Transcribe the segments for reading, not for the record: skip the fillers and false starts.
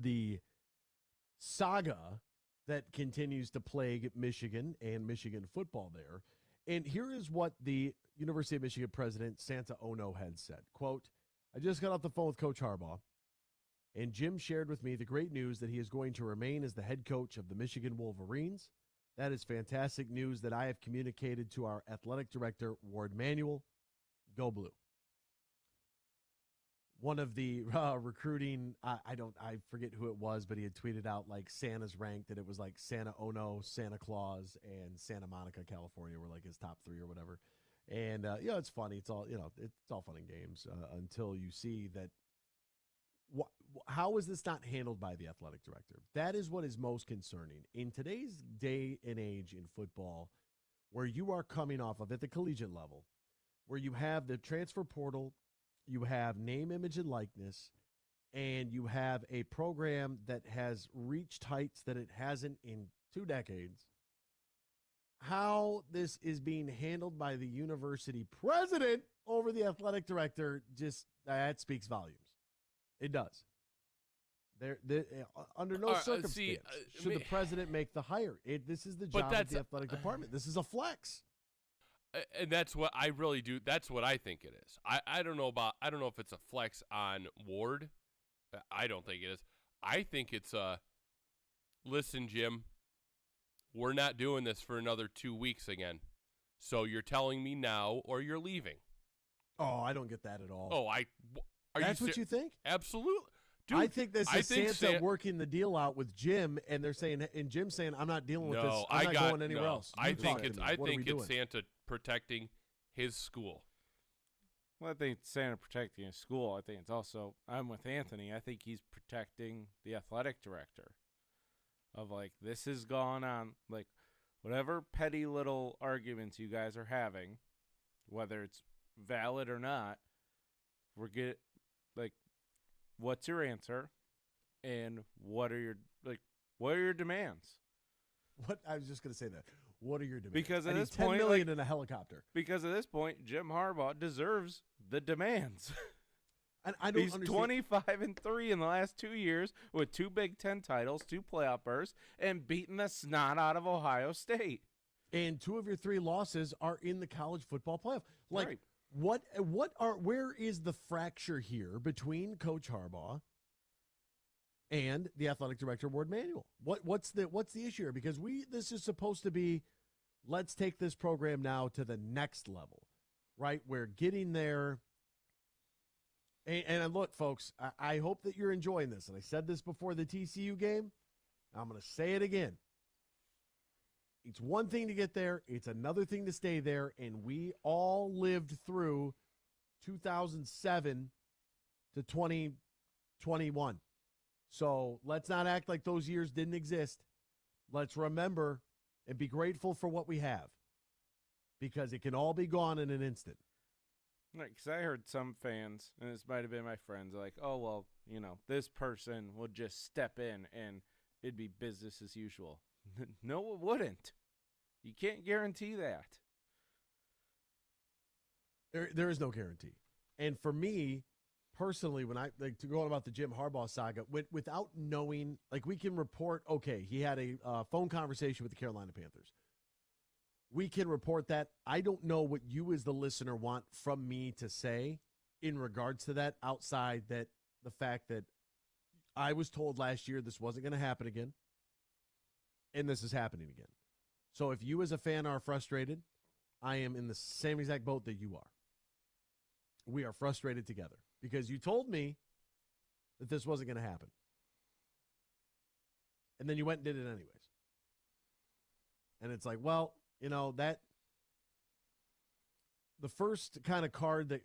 the saga that continues to plague Michigan and Michigan football there. And here is what the University of Michigan President Santa Ono had said. Quote, I just got off the phone with Coach Harbaugh, and Jim shared with me the great news that he is going to remain as the head coach of the Michigan Wolverines. That is fantastic news that I have communicated to our athletic director, Ward Manuel. Go Blue. One of the recruiting, I forget who it was, but he had tweeted out like Santa's ranked, that it was like Santa Ono, Santa Claus, and Santa Monica, California were like his top three or whatever. And, it's funny. It's all, it's all fun and games until you see that. How is this not handled by the athletic director? That is what is most concerning. In today's day and age in football, where you are coming off of at the collegiate level, where you have the transfer portal, you have name, image, and likeness, and you have a program that has reached heights that it hasn't in 2 decades. How this is being handled by the university president over the athletic director, just that speaks volumes. It does. Under no circumstance should the president make the hire. This is the job of the athletic department. This is a flex. And that's what I really do. That's what I think it is. I don't know if it's a flex on Ward. I don't think it is. I think it's listen, Jim, we're not doing this for another 2 weeks again. So you're telling me now or you're leaving. Oh, I don't get that at all. Oh, That's what you think? Absolutely. Dude, I think this is Santa working the deal out with Jim, and they're saying, and Jim's saying, I'm not dealing with this. I'm not going anywhere else. I think it's Santa protecting his school. Well, I think it's Santa protecting his school. I think it's also, I'm with Anthony. I think he's protecting the athletic director of, like, this has gone on, like, whatever petty little arguments you guys are having, whether it's valid or not, what's your answer, and what are your demands? What I was just going to say that. What are your demands? Because at I this need $10 point, million in a helicopter. Because at this point, Jim Harbaugh deserves the demands. And I don't He's understand. 25-3 in the last 2 years with 2 Big Ten titles, 2 playoff berths, and beating the snot out of Ohio State. And 2 of your 3 losses are in the college football playoff. Like, right. Where is the fracture here between Coach Harbaugh and the athletic director, Ward Manuel? What's the issue here? Because this is supposed to be, let's take this program now to the next level, right? We're getting there. And look, folks, I hope that you're enjoying this. And I said this before the TCU game. I'm going to say it again. It's one thing to get there. It's another thing to stay there. And we all lived through 2007 to 2021. So let's not act like those years didn't exist. Let's remember and be grateful for what we have, because it can all be gone in an instant. Right, because I heard some fans, and this might have been my friends, like, oh, well, this person would just step in and it'd be business as usual. No, it wouldn't. You can't guarantee that. There is no guarantee. And for me, personally, when I to go on about the Jim Harbaugh saga, without knowing, like, we can report, okay, he had a phone conversation with the Carolina Panthers. We can report that. I don't know what you as the listener want from me to say in regards to that, outside that the fact that I was told last year this wasn't going to happen again, and this is happening again. So if you as a fan are frustrated, I am in the same exact boat that you are. We are frustrated together because you told me that this wasn't going to happen. And then you went and did it anyways. And it's like, well, that the first kind of card that,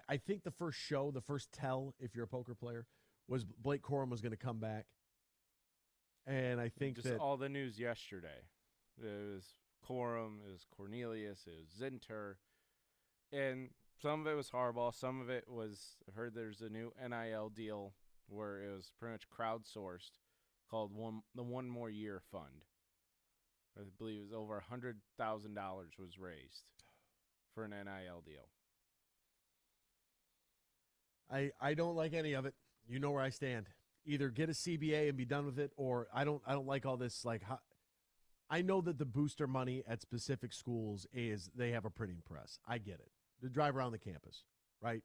I think the first show, the first tell, if you're a poker player, was Blake Corum was going to come back. And I think just all the news yesterday. It was Corum, it was Cornelius, it was Zinter, and some of it was Harbaugh. Some of it was, I heard there's a new NIL deal where it was pretty much crowdsourced called the One More Year Fund. I believe it was over $100,000 was raised for an NIL deal. I don't like any of it. You know where I stand. either get a CBA and be done with it, or I don't like all this. Like, I know that the booster money at specific schools is they have a printing press. I get it. To drive around the campus, right?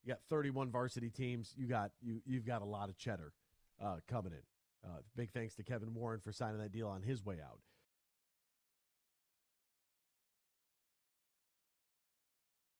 You got 31 varsity teams. You've got a lot of cheddar coming in. Big thanks to Kevin Warren for signing that deal on his way out.